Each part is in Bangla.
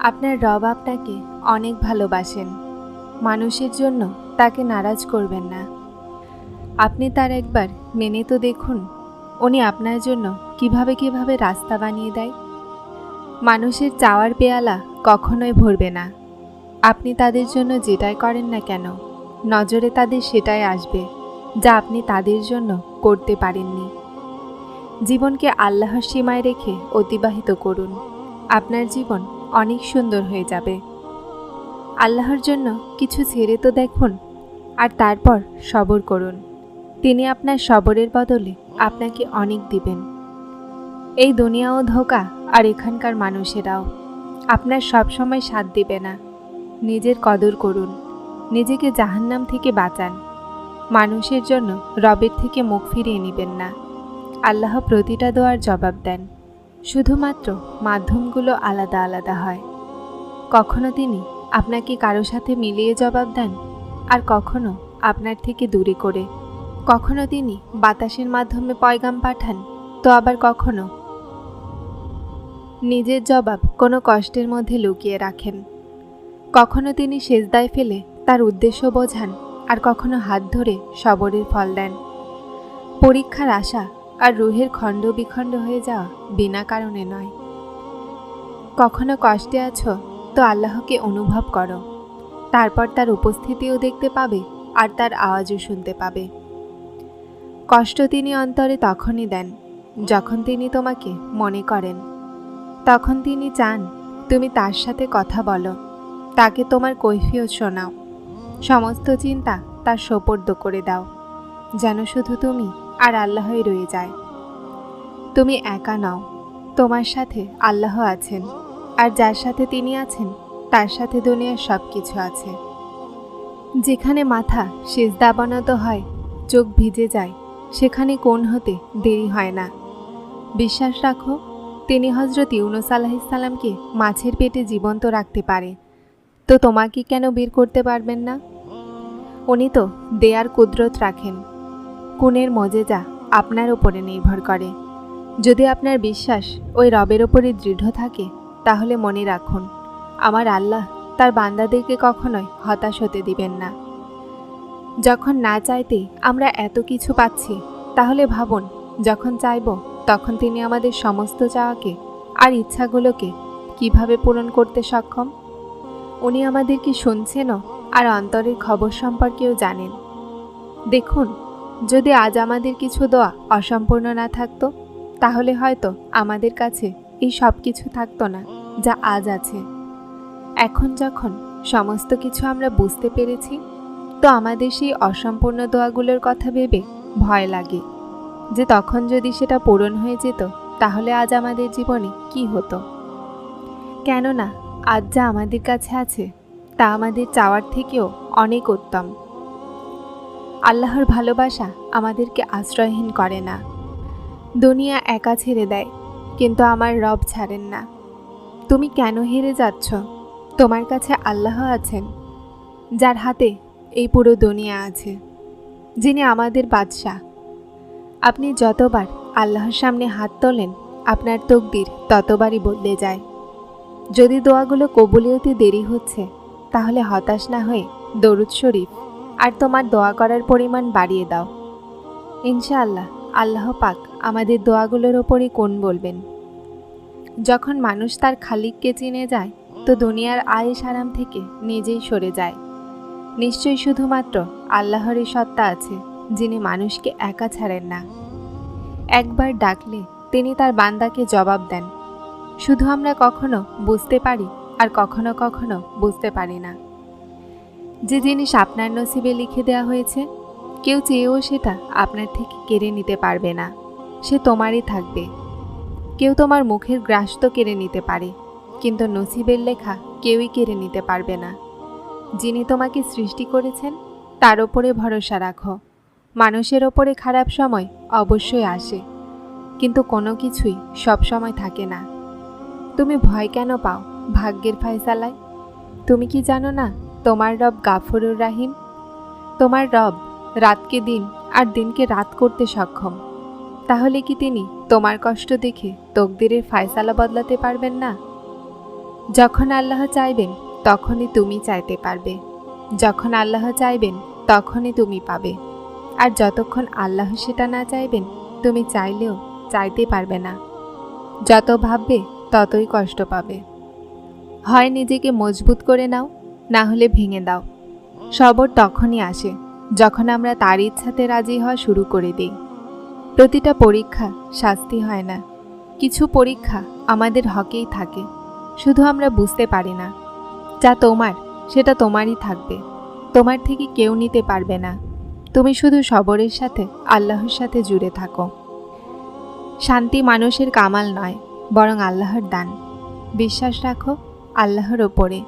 আপনার রব আপনাকে অনেক ভালোবাসেন। মানুষের জন্য তাকে নারাজ করবেন না। আপনি তার একবার মেনে তো দেখুন, উনি আপনার জন্য কিভাবে রাস্তা বানিয়ে দেয়। মানুষের চাওয়ার পেয়ালা কখনোই ভরবে না। আপনি তাদের জন্য যেটাই করেন না কেন, নজরে তাদের সেটাই আসবে যা আপনি তাদের জন্য করতে পারেননি। জীবনকে আল্লাহর সীমায় রেখে অতিবাহিত করুন। আপনার জীবন অনেক সুন্দর হয়ে যাবে। আল্লাহর জন্য কিছু ছেড়ে তো দেখুন, আর তারপর সবর করুন। তিনি আপনার সবরের বদলে আপনাকে অনেক দিবেন। এই দুনিয়াও ধোঁকা, আর এখানকার মানুষেরাও আপনার সবসময় সাথ দিবে না। নিজের কদর করুন, নিজেকে জাহান্নাম থেকে বাঁচান। মানুষের জন্য রবের থেকে মুখ ফিরিয়ে নেবেন না। আল্লাহ প্রতিটা দোয়ার জবাব দেন, শুধুমাত্র মাধ্যমগুলো আলাদা আলাদা হয়। কখনো তিনি আপনাকে কারো সাথে মিলিয়ে জবাব দেন, আর কখনো আপনার থেকে দূরে করে। কখনো তিনি বাতাসের মাধ্যমে পয়গাম পাঠান, তো আবার কখনো নিজের জবাব কোনো কষ্টের মধ্যে লুকিয়ে রাখেন। কখনো তিনি সেজদায় ফেলে তার উদ্দেশ্য বোঝান, আর কখনো হাত ধরে সবরের ফল দেন। পরীক্ষার আশা আর রুহের খণ্ড বিখণ্ড হয়ে যাওয়া বিনা কারণে নয়। কখনো কষ্টে আছো তো আল্লাহকে অনুভব করো, তারপর তার উপস্থিতিও দেখতে পাবে আর তার আওয়াজও শুনতে পাবে। কষ্ট তিনি অন্তরে তখনই দেন যখন তিনি তোমাকে মনে করেন। তখন তিনি চান তুমি তার সাথে কথা বলো, তাকে তোমার কৈফিয়ত শোনাও, সমস্ত চিন্তা তার সোপর্দ করে দাও, যেন শুধু তুমি আর আল্লাহই রয়ে যায়। তুমি একা নও, তোমার সাথে আল্লাহ আছেন, আর যার সাথে তিনি আছেন তার সাথে দুনিয়ার সব কিছু আছে। যেখানে মাথা সিজদা অবনত হয়, চোখ ভিজে যায়, সেখানে কোন হতে দেরি হয় না। বিশ্বাস রাখো, তিনি হযরত ইউনূস আলাইহিস সালামকে মাছের পেটে জীবন্ত রাখতে পারে, তো তোমাকে কেন বের করতে পারবেন না? উনি তো দেয়ার কুদরত রাখেন। কুনের মজেজা আপনার উপরে নির্ভর করে। যদি আপনার বিশ্বাস ওই রবের ওপরে দৃঢ় থাকে, তাহলে মনে রাখুন, আমার আল্লাহ তার বান্দাদেরকে কখনোই হতাশ হতে দিবেন না। যখন না চাইতেই আমরা এত কিছু পাচ্ছি, তাহলে ভাবুন যখন চাইব তখন তিনি আমাদের সমস্ত চাওয়াকে আর ইচ্ছাগুলোকে কিভাবে পূরণ করতে সক্ষম। উনি আমাদেরকে শুনছেনও, আর অন্তরের খবর সম্পর্কেও জানেন। দেখুন, যদি আজ আমাদের কিছু দোয়া অসম্পূর্ণ না থাকতো, তাহলে হয়তো আমাদের কাছে এই সব কিছু থাকতো না যা আজ আছে। এখন যখন সমস্ত কিছু আমরা বুঝতে পেরেছি, তো আমাদের সেই অসম্পূর্ণ দোয়াগুলোর কথা ভেবে ভয় লাগে যে তখন যদি সেটা পূরণ হয়ে যেত, তাহলে আজ আমাদের জীবনে কি হতো। কেননা আজ যা আমাদের কাছে আছে তা আমাদের চাওয়ার থেকেও অনেক উত্তম। আল্লাহর ভালোবাসা আমাদেরকে আশ্রয়হীন করে না। দুনিয়া একা ছেড়ে দেয়, কিন্তু আমার রব ছাড়েন না। তুমি কেন হেরে যাচ্ছ? তোমার কাছে আল্লাহ আছেন, যার হাতে এই পুরো দুনিয়া আছে, যিনি আমাদের বাদশাহ। আপনি যতবার আল্লাহর সামনে হাত তোলেন, আপনার তকদির ততবারই বদলে যায়। যদি দোয়াগুলো কবুলিয়তে দেরি হচ্ছে, তাহলে হতাশ না হয়ে দরুদ শরীফ আর তোমার দোয়া করার পরিমাণ বাড়িয়ে দাও। ইনশাআল্লাহ আল্লাহ পাক আমাদের দোয়াগুলোর ওপরই কোন বলবেন। যখন মানুষ তার খালিককে চিনে যায়, তো দুনিয়ার আয়েশ আরাম থেকে নিজেই সরে যায়। নিশ্চয়ই শুধুমাত্র আল্লাহরই সত্তা আছে, যিনি মানুষকে একা ছাড়েন না। একবার ডাকলে তিনি তার বান্দাকে জবাব দেন। শুধু আমরা কখনো বুঝতে পারি, আর কখনো কখনো বুঝতে পারি না। যে জিনিস আপনার নসিবে লিখে দেওয়া হয়েছে, কেউ চেয়েও সেটা আপনার থেকে কেড়ে নিতে পারবে না। সে তোমারই থাকবে। কেউ তোমার মুখের গ্রাস তো কেড়ে নিতে পারে, কিন্তু নসিবের লেখা কেউই কেড়ে নিতে পারবে না। যিনি তোমাকে সৃষ্টি করেছেন তার ওপরে ভরসা রাখো। মানুষের ওপরে খারাপ সময় অবশ্যই আসে, কিন্তু কোনো কিছুই সব সময় থাকে না। তুমি ভয় কেন পাও ভাগ্যের ফয়সালায়? তুমি কি জানো না তোমার রব গাফুরুর রাহিম? তোমার রব রাতকে দিন আর দিনকে রাত করতে সক্ষম। তাহলে কি তিনি তোমার কষ্ট দেখে তকদিরের ফয়সালা বদলাতে পারবেন না? যখন আল্লাহ চাইবেন তখনই তুমি চাইতে পারবে, যখন আল্লাহ চাইবেন তখনই তুমি পাবে। আর যতক্ষণ আল্লাহ সেটা না চাইবেন তুমি চাইলেও চাইতে পারবে না। যত ভাববে ততই কষ্ট পাবে। হয় নিজেকে মজবুত করে নাও, না হলে ভেঙে দাও। সবর তখনই আসে যখন আমরা তার ইচ্ছাতে রাজি হওয়া শুরু করে দিই। প্রতিটা পরীক্ষা শাস্তি হয় না, কিছু পরীক্ষা আমাদের হকেই থাকে, শুধু আমরা বুঝতে পারি না। যা তোমার সেটা তোমারই থাকবে, তোমার থেকে কেউ নিতে পারবে না। তুমি শুধু সবরের সাথে আল্লাহর সাথে জুড়ে থাকো। শান্তি মানুষের কামাল নয়, বরং আল্লাহর দান। বিশ্বাস রাখো আল্লাহর ওপরে,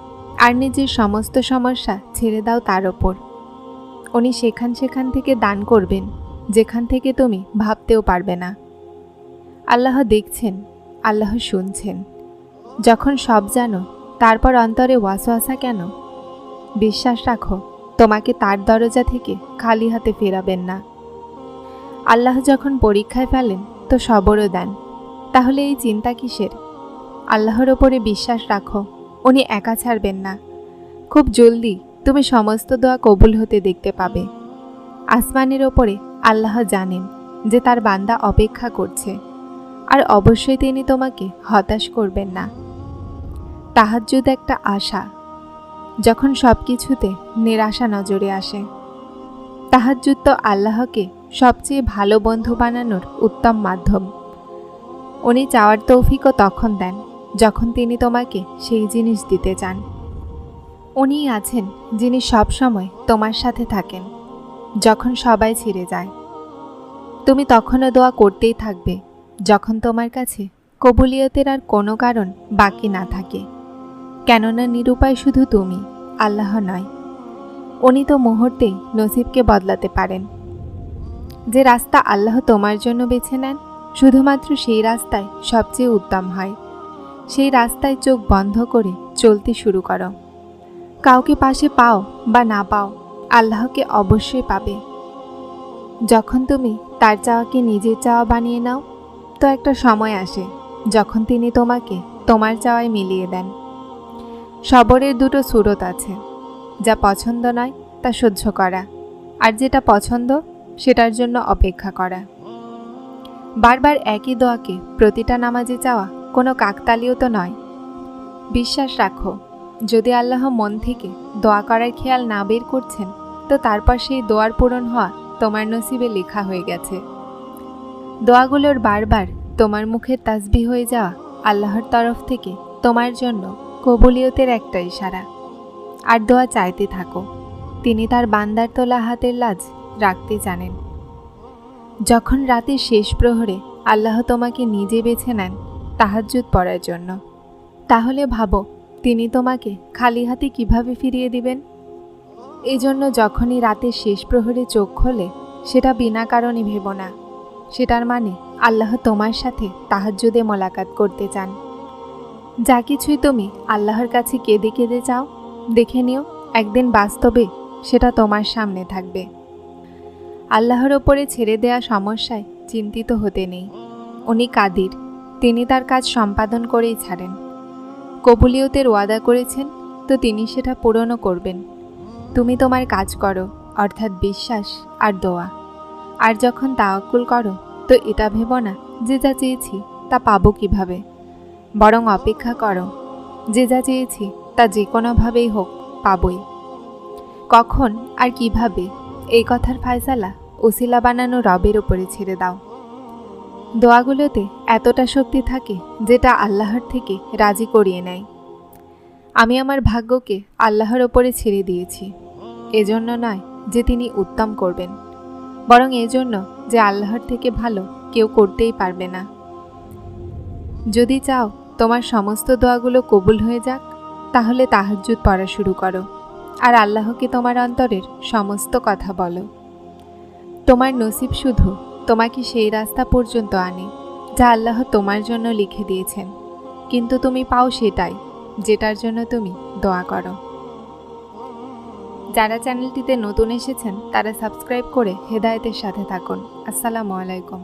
আর নিজের সমস্ত সমস্যা ছেড়ে দাও তার ওপর। উনি সেখান থেকে দান করবেন যেখান থেকে তুমি ভাবতেও পারবে না। আল্লাহ দেখছেন, আল্লাহ শুনছেন। যখন সব জানো তারপর অন্তরে ওয়াসওয়াসা কেন? বিশ্বাস রাখো তোমাকে তার দরজা থেকে খালি হাতে ফেরাবেন না। আল্লাহ যখন পরীক্ষায় ফেলেন তো সবরও দেন, তাহলে এই চিন্তা কিসের? আল্লাহর ওপরে বিশ্বাস রাখো, উনি একা ছাড়বেন না। খুব জলদি তুমি সমস্ত দোয়া কবুল হতে দেখতে পাবে। আসমানের ওপরে আল্লাহ জানেন যে তার বান্দা অপেক্ষা করছে, আর অবশ্যই তিনি তোমাকে হতাশ করবেন না। তাহাজ্জুদ একটা আশা, যখন সব কিছুতে নিরাশা নজরে আসে। তাহাজ্জুদ তো আল্লাহকে সবচেয়ে ভালো বন্ধু বানানোর উত্তম মাধ্যম। উনি চাওয়ার তৌফিকও তখন দেন যখন তিনি তোমাকে সেই জিনিস দিতে চান। উনিই আছেন যিনি সব সময় তোমার সাথে থাকেন যখন সবাই ছিঁড়ে যায়। তুমি তখনও দোয়া করতেই থাকবে যখন তোমার কাছে কবুলিয়তের আর কোনো কারণ বাকি না থাকে, কেননা নিরুপায় শুধু তুমি, আল্লাহ নয়। উনি তো মুহূর্তেই নসিবকে বদলাতে পারেন। যে রাস্তা আল্লাহ তোমার জন্য বেছে নেন, শুধুমাত্র সেই রাস্তায় সবচেয়ে উত্তম হয়। সেই রাস্তায় চোখ বন্ধ করে চলতে শুরু করো। কাউকে পাশে পাও বা না পাও, আল্লাহকে অবশ্যই পাবে। যখন তুমি তার চাওয়াকে নিজের চাওয়া বানিয়ে নাও, তো একটা সময় আসে যখন তিনি তোমাকে তোমার চাওয়ায় মিলিয়ে দেন। সবরের দুটো সুরত আছে, যা পছন্দ নয় তা সহ্য করা, আর যেটা পছন্দ সেটার জন্য অপেক্ষা করা। বারবার একই দোয়াকে প্রতিটা নামাজে চাওয়া কোনো কাকতালীয় তো নয়। বিশ্বাস রাখো, যদি আল্লাহ মন থেকে দোয়া করার খেয়াল না বের করছেন, তো তারপর সেই দোয়ার পূরণ হওয়া তোমার নসিবে লেখা হয়ে গেছে। দোয়াগুলোর বারবার তোমার মুখের তাসবিহ হয়ে যাওয়া আল্লাহর তরফ থেকে তোমার জন্য কবুলিয়তের একটা ইশারা। আর দোয়া চাইতে থাকো, তিনি তার বান্দার তোলা হাতের লাজ রাখতে জানেন। যখন রাতের শেষ প্রহরে আল্লাহ তোমাকে নিজে বেছে নেন তাহাজ্জুদ পড়ার জন্য, তাহলে ভাবো তিনি তোমাকে খালি হাতে কিভাবে ফিরিয়ে দিবেন। এজন্য যখনই রাতের শেষ প্রহরে চোখ খোলে, সেটা বিনা কারণে ভেবো না। সেটার মানে আল্লাহ তোমার সাথে তাহাজ্জুদে মোলাকাত করতে চান। যা কিছুই তুমি আল্লাহর কাছে কেঁদে কেঁদে চাও, দেখে নিও একদিন বাস্তবে সেটা তোমার সামনে থাকবে। আল্লাহর ওপরে ছেড়ে দেয়া সমস্যায় চিন্তিত হতে নেই। উনি কাদির, তিনি তার কাজ সম্পাদন করেই ছাড়েন। কবুলিয়তের ওয়াদা করেছেন, তো তিনি সেটা পূরণও করবেন। তুমি তোমার কাজ করো, অর্থাৎ বিশ্বাস আর দোয়া। আর যখন তাওয়াক্কুল করো, তো এটা ভেবো না যে যা চেয়েছি তা পাবো কিভাবে, বরং অপেক্ষা করো যে যা চেয়েছি তা যে কোনোভাবেই হোক পাবই। কখন আর কিভাবে, এই কথার ফায়সালা ওসিলা বানানো রবের ওপরে ছেড়ে দাও। দোয়াগুলোতে এতটা শক্তি থাকে যেটা আল্লাহর থেকে রাজি করিয়ে নেয়। আমি আমার ভাগ্যকে আল্লাহর ওপরে ছেড়ে দিয়েছি, এজন্য নয় যে তিনি উত্তম করবেন, বরং এজন্য যে আল্লাহর থেকে ভালো কেউ করতেই পারবে না। যদি চাও তোমার সমস্ত দোয়াগুলো কবুল হয়ে যাক, তাহলে তাহাজ্জুদ পড়া শুরু করো, আর আল্লাহকে তোমার অন্তরের সমস্ত কথা বলো। তোমার নসিব শুধু তোমাকে সেই রাস্তা পর্যন্ত আনে যা আল্লাহ তোমার জন্য লিখে দিয়েছেন, কিন্তু তুমি পাও সেটাই যেটার জন্য তুমি দোয়া করো। যারা চ্যানেলটিতে নতুন এসেছেন তারা সাবস্ক্রাইব করে হেদায়েতের সাথে থাকুন। আসসালামু আলাইকুম।